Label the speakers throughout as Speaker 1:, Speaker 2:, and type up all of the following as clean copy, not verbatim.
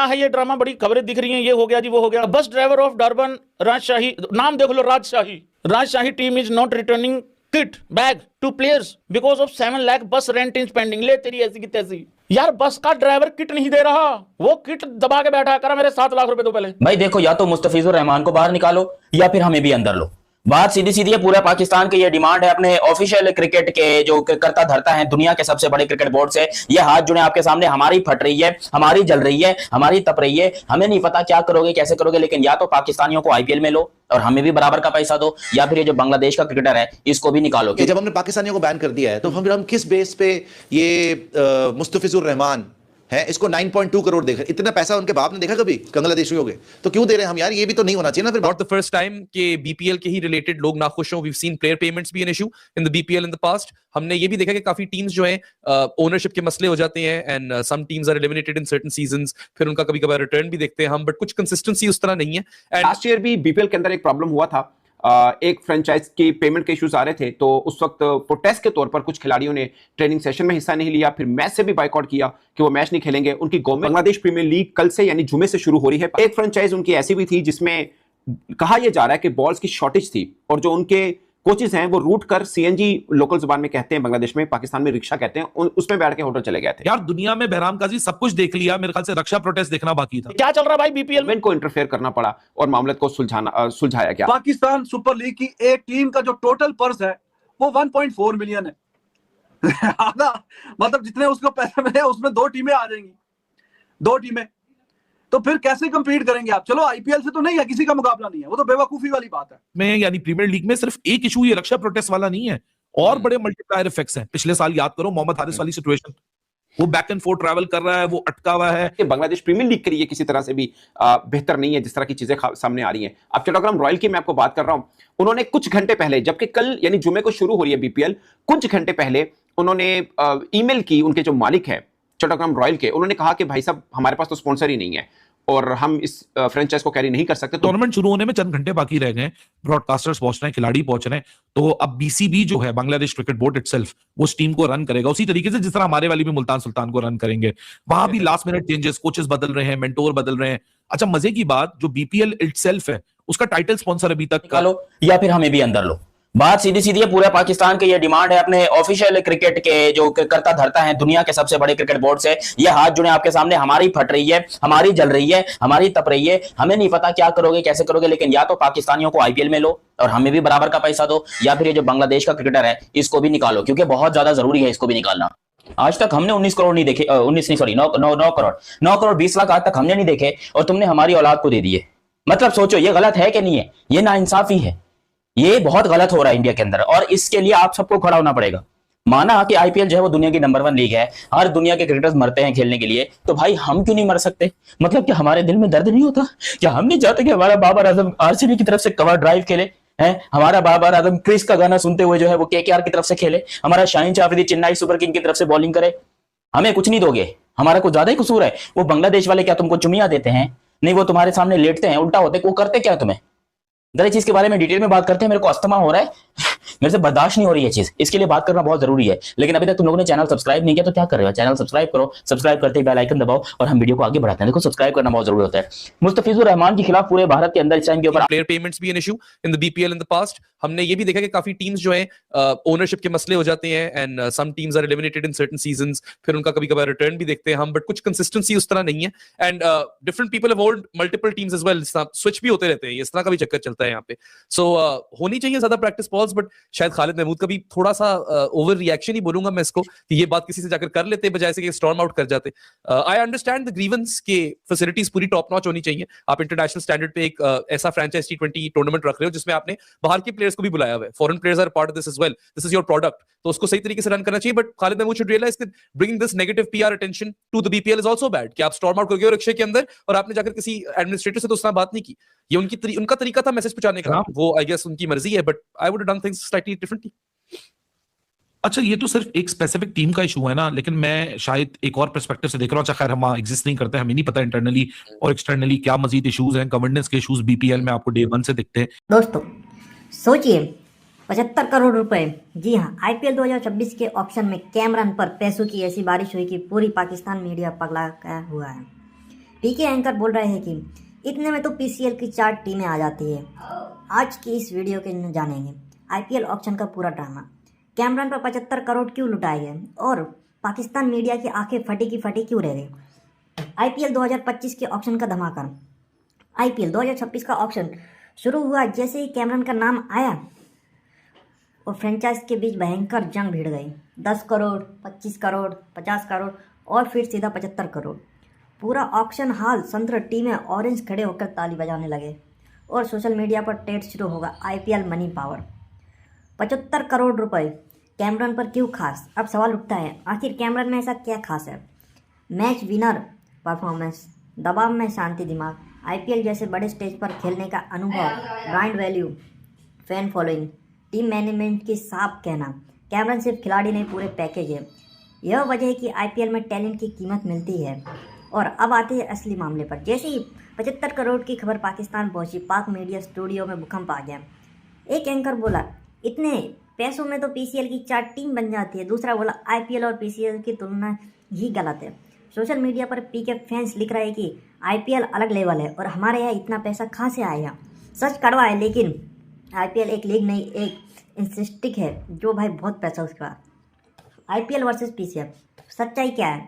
Speaker 1: है ये ड्रामा, बड़ी खबरें दिख रही हैं, ये हो गया जी वो हो गया। बस ड्राइवर ऑफ डरबन राजशाही, नाम देख लो, राजशाही team is not returning kit bag two players because of 7 lakh बस रेंट इज पेंडिंग। ले तेरी ऐसी की तैसी यार, बस का ड्राइवर किट नहीं दे रहा, वो किट दबा के बैठा करा मेरे 7 लाख रुपए दो पहले।
Speaker 2: भाई देखो, या तो मुस्तफिजुर रहमान को बाहर निकालो या फिर हमें भी अंदर लो। बात सीधी सीधी है, पूरा पाकिस्तान की ये डिमांड है अपने ऑफिशियल क्रिकेट के जो करता धरता है दुनिया के सबसे बड़े क्रिकेट बोर्ड से। ये हाथ जुड़े आपके सामने, हमारी फट रही है, हमारी जल रही है, हमारी तप रही है, हमें नहीं पता क्या करोगे कैसे करोगे, लेकिन या तो पाकिस्तानियों को आईपीएल में लो और हमें भी बराबर का पैसा दो, या फिर ये जो बांग्लादेश का क्रिकेटर है इसको भी निकालो।
Speaker 3: जब हमने पाकिस्तानियों को बैन कर दिया है तो हम किस बेस पे ये मुस्तफिजुर रहमान है इसको 9.2 करोड़ देख रहे, इतना पैसा उनके बाप ने देखा कभी बांग्लादेशियों के, तो क्यों दे रहे हैं हम यार, ये भी तो नहीं होना चाहिए ना फिर।
Speaker 4: नॉट द फर्स्ट टाइम कि बीपीएल के ही रिलेटेड लोग नाखुश हो। We seen player payments be an issue in the BPL in the past. हमने ये भी देखा कि काफी टीम्स जो है ओनरशिप के मसले हो जाते हैं and some teams are eliminated in certain seasons, फिर उनका कभी कभार रिटर्न भी देखते हैं हम, बट कुछ कंसिस्टेंसी उस तरह नहीं है।
Speaker 5: एंड लास्ट ईयर भी बीपीएल के अंदर एक प्रॉब्लम हुआ था, एक फ्रेंचाइज की पेमेंट के इश्यूज आ रहे थे, तो उस वक्त प्रोटेस्ट के तौर पर कुछ खिलाड़ियों ने ट्रेनिंग सेशन में हिस्सा नहीं लिया, फिर मैच से भी बाइकआउट किया कि वो मैच नहीं खेलेंगे। उनकी गवर्नमेंट बांग्लादेश प्रीमियर लीग कल से यानी जुमे से शुरू हो रही है। एक फ्रेंचाइज उनकी ऐसी भी थी जिसमें कहा यह जा रहा है कि बॉल्स की शॉर्टेज थी और जो उनके कोचेस हैं वो रूट कर सीएनजी लोकल जुबान में कहते हैं, बांग्लादेश में, पाकिस्तान में रिक्शा कहते हैं, उसमें बैठ के होटल चले गए थे।
Speaker 6: यार दुनिया में बहराम काजी सब कुछ देख लिया, मेरे ख्याल से रक्षा प्रोटेस्ट देखना बाकी था।
Speaker 1: क्या चल रहा है भाई बीपीएल में,
Speaker 5: इनको इंटरफेयर करना पड़ा और मामले को सुलझाया गया।
Speaker 7: पाकिस्तान सुपर लीग की एक टीम का जो टोटल पर्स है वो 1.4 मिलियन है। आधा मतलब जितने उसको पैसे मिले उसमें 2 टीमें आ जाएंगी, 2 टीमें, तो फिर कैसे कंपीट करेंगे आप? चलो आईपीएल से तो नहीं है, किसी का मुकाबला नहीं है, वो तो बेवकूफी वाली बात है।
Speaker 6: में यानी प्रीमियर लीग में सिर्फ एक इशू ये रक्षा प्रोटेस्ट वाला नहीं है, और बड़े मल्टीप्लायर इफेक्ट्स हैं। पिछले साल याद करो मोहम्मद हारिस वाली सिचुएशन, वो बैक एंड फोर्थ ट्रैवल कर रहा है, वो अटका हुआ है।
Speaker 5: बांग्लादेश प्रीमियर लीग के लिए किसी तरह से भी बेहतर नहीं है जिस तरह की चीजें सामने आ रही हैं। अब चट्टग्राम रॉयल की मैं आपको बात कर रहा हूं, उन्होंने कुछ घंटे पहले, जबकि कल यानी जुमे को शुरू हो रही है बीपीएल, कुछ घंटे पहले उन्होंने ईमेल की उनके जो मालिक है चट्टग्राम रॉयल के, उन्होंने कहा कि भाई साहब हमारे पास तो स्पॉन्सर ही नहीं है और हम इस फ्रेंचाइज को कैरी नहीं कर सकते।
Speaker 6: टूर्नामेंट शुरू होने में चंद घंटे बाकी रह गए, ब्रॉडकास्टर्स पहुंच रहे हैं, खिलाड़ी पहुंच रहे हैं, तो अब बीसीबी जो है बांग्लादेश क्रिकेट बोर्ड इटसेल्फ वो उस टीम को रन करेगा उसी तरीके से जिस तरह हमारे वाली भी मुल्तान सुल्तान को रन करेंगे। वहां भी लास्ट मिनट चेंजेस, कोचेस बदल रहे हैं, मेंटोर बदल रहे हैं। अच्छा, मजे की बात, जो बीपीएल इटसेल्फ है उसका टाइटल स्पॉन्सर अभी तक
Speaker 2: निकालो या फिर हमें भी अंदर लो। बात सीधी सीधी है, पूरा पाकिस्तान की ये डिमांड है अपने ऑफिशियल क्रिकेट के जो करता धरता है दुनिया के सबसे बड़े क्रिकेट बोर्ड से। ये हाथ जुड़े आपके सामने, हमारी फट रही है, हमारी जल रही है, हमारी तप रही है, हमें नहीं पता क्या करोगे कैसे करोगे, लेकिन या तो पाकिस्तानियों को आईपीएल में लो और हमें भी बराबर का पैसा दो, या फिर ये जो बांग्लादेश का क्रिकेटर है इसको भी निकालो, क्योंकि बहुत ज्यादा जरूरी है इसको भी निकालना। आज तक हमने 19 करोड़ नहीं देखे, 19 नहीं सॉरी 9 करोड़ 20 लाख आज तक हमने नहीं देखे और तुमने हमारी औलाद को दे दिए। मतलब सोचो ये गलत है कि नहीं है, ये नाइंसाफी है, ये बहुत गलत हो रहा है इंडिया के अंदर, और इसके लिए आप सबको खड़ा होना पड़ेगा। माना कि आईपीएल जो है वो दुनिया की नंबर 1 लीग है, हर दुनिया के क्रिकेटर्स मरते हैं खेलने के लिए, तो भाई हम क्यों नहीं मर सकते? मतलब कि हमारे दिल में दर्द नहीं होता क्या? हम नहीं चाहते कि हमारा बाबर आजम आरसीबी की तरफ से कवर ड्राइव खेले हैं, हमारा बाबर आजम क्रिस का गाना सुनते हुए जो है वो केकेआर की तरफ से खेले, हमारा शाहीन आफरीदी चेन्नई सुपर किंग की तरफ से बॉलिंग करे? हमें कुछ नहीं दोगे, हमारा कुछ ज्यादा ही कसूर है। वो बांग्लादेश वाले क्या तुमको चुमिया देते हैं? नहीं, वो तुम्हारे सामने लेटते हैं, उल्टा होते, वो करते क्या तुम्हें? जरा चीज के बारे में डिटेल में बात करते हैं, मेरे को अस्थमा हो रहा है, मेरे से बर्दाश्त नहीं हो रही है चीज, इसके लिए बात करना बहुत जरूरी है। लेकिन अभी तक तुम लोगों ने चैनल सब्सक्राइब नहीं किया तो क्या कर रहे हो? चैनल सब्सक्राइब करो, सब्सक्राइब करते ही बेल आइकन दबाओ और हम वीडियो को आगे बढ़ाते हैं। देखो सब्सक्राइब करना बहुत जरूरी होता है। मुस्तफिजुर रहमान के खिलाफ पूरे भारत के अंदर इस टाइम के ऊपर
Speaker 4: player payments be an issue in the BPL in the past. हमने ये भी देखा कि काफी टीम्स जो है ओनरशिप के मसले हो जाते हैं and some teams are eliminated in certain seasons, फिर उनका कभी कभार रिटर्न भी देखते हैं हम, बट कुछ कंसिस्टेंसी उस तरह नहीं है। And different people have hold multiple teams as well, switch भी होते रहते हैं, इस तरह का भी चक्कर चलता है यहाँ पे। सो होनी चाहिए ज्यादा प्रैक्टिस बॉल्स, बट शायद खालिद महमूद का भी थोड़ा सा ओवर रिएक्शन ही बोलूंगा मैं इसको, कि ये बात किसी से जाकर कर लेते बजाय से कि स्टॉर्म आउट कर जाते। आई अंडरस्टैंड द ग्रीवेंस के फैसिलिटीज पूरी टॉप नॉच होनी चाहिए। आप इंटरनेशनल स्टैंडर्ड पे एक ऐसा फ्रेंचाइज T20 टूर्नामेंट रख रहे हो जिसमें आपने बाहर के प्लेयर्स को भी बुलाया हुआ है, foreign players are part of this as well, this is your product, तो उसको सही तरीके से रन करना चाहिए। But Khalid Mahmood should realise that bringing this negative PR attention to the BPL is also bad, कि आप स्टॉर्म आउट कर गए रिक्शे के अंदर और आपने जाकर किसी एडमिनिस्ट्रेटर से तो उसने बात नहीं की। ये उनका तरीका था मैसेज पहुंचाने का, वो आई गेस उनकी मर्जी है, but I would have done things slightly differently.
Speaker 6: अच्छा, ये तो सिर्फ एक स्पेसिफिक टीम का इशू है ना, लेकिन मैं शायद एक और पर्सपेक्टिव से देख रहा हूँ। अच्छा खैर हम एग्जिस्ट नहीं करते, हमें नहीं पता इंटरनली और एक्सटर्नली क्या मजीद इश्यूज हैं। गवर्नेंस के इश्यूज बीपीएल में आपको डे 1 से दिखते हैं।
Speaker 8: दोस्तों सोचिए 75 करोड़ रुपए, जी हाँ, आईपीएल 2026 के ऑक्शन में कैमरन पर पैसों की ऐसी बारिश हुई कि पूरी पाकिस्तान मीडिया पगला हुआ है। पीके एंकर बोल रहे हैं कि इतने में तो पीसीएल की 4 टीमें आ जाती है। आज की इस वीडियो के अंदर जानेंगे आईपीएल ऑक्शन का पूरा ड्रामा, कैमरन पर 75 करोड़ क्यों लुटाए गए और पाकिस्तान मीडिया की आंखें फटी की फटी क्यों रह गई, आईपीएल 2025 के ऑक्शन का धमाका। आईपीएल 2026 का ऑक्शन शुरू हुआ जैसे ही कैमरन का नाम आया और फ्रेंचाइज के बीच भयंकर जंग भिड़ गई। 10 करोड़, 25 करोड़, 50 करोड़ और फिर सीधा 75 करोड़। पूरा ऑक्शन हाल संतर टीमें ऑरेंज खड़े होकर ताली बजाने लगे और सोशल मीडिया पर ट्रेड शुरू होगा आईपीएल मनी पावर। 75 करोड़ रुपए कैमरन पर क्यों खास? अब सवाल उठता है, आखिर कैमरन में ऐसा क्या खास है? मैच विनर परफॉर्मेंस, दबाव में शांति दिमाग, आईपीएल जैसे बड़े स्टेज पर खेलने का अनुभव, brand value, fan following, team management की साफ कहना, कैमरन सिर्फ खिलाड़ी नहीं पूरे पैकेज है। यह वजह है कि आईपीएल में टैलेंट की कीमत मिलती है। और अब आते हैं असली मामले पर। जैसे ही 75 करोड़ की खबर पाकिस्तान पहुंची, पाक मीडिया स्टूडियो में भूकंप आ गया। एक एंकर बोला इतने पैसों में तो पीसीएल की 4 टीम बन जाती है, दूसरा बोला आईपीएल और पीसीएल की तुलना ही गलत है। सोशल मीडिया पर पीके फैंस लिख रहे हैं कि आईपीएल अलग लेवल है और हमारे यहाँ इतना पैसा कहाँ से आएगा। सच कड़वा है, लेकिन आईपीएल एक लीग नहीं, एक इंस्टिक है जो भाई बहुत पैसा उसके बाद। आईपीएल वर्सेस पीसीएल, सच्चाई क्या है?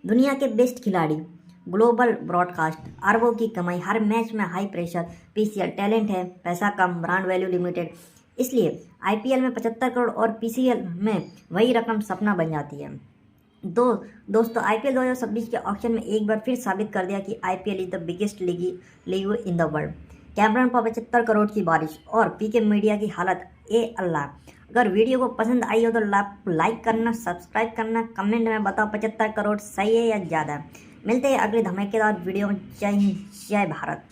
Speaker 8: दुनिया के बेस्ट खिलाड़ी, ग्लोबल ब्रॉडकास्ट, अरबों की कमाई, हर मैच में हाई प्रेशर। पीसीएल टैलेंट है, पैसा कम, ब्रांड वैल्यू लिमिटेड। इसलिए आईपीएल में 75 करोड़ और पीसीएल में वही रकम सपना बन जाती है। दोस्तों आईपीएल 2026 के ऑक्शन में एक बार फिर साबित कर दिया कि IPL is the biggest league in the world. Cameron पर 75 करोड़ की बारिश और पीके मीडिया की हालत, ए अल्लाह। अगर वीडियो को पसंद आई हो तो लाइक करना, सब्सक्राइब करना, कमेंट में बताओ 75 करोड़ सही है या ज़्यादा। मिलते हैं अगले धमाकेदार वीडियो में। जय हिंद, जय भारत।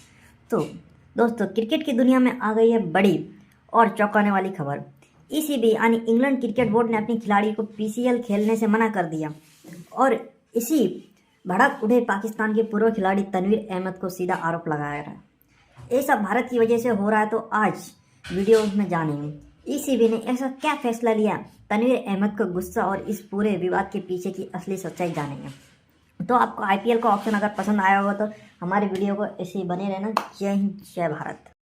Speaker 8: तो दोस्तों क्रिकेट की दुनिया में आ गई है बड़ी और चौंकाने वाली खबर। ईसीबी यानी इंग्लैंड क्रिकेट बोर्ड ने अपने खिलाड़ी को पीसीएल खेलने से मना कर दिया और इसी भड़क उठे पाकिस्तान के पूर्व खिलाड़ी तनवीर अहमद को सीधा आरोप लगाया है। ये सब भारत की वजह से हो रहा है, तो आज वीडियो में जानेंगे ईसीबी ने ऐसा क्या फैसला लिया, तनवीर अहमद को गुस्सा और इस पूरे विवाद के पीछे की असली सच्चाई जानेंगे। तो आपको आईपीएल का ऑप्शन अगर पसंद आया होगा तो हमारे वीडियो को ऐसे ही बने रहना। जय हिंद, जय भारत।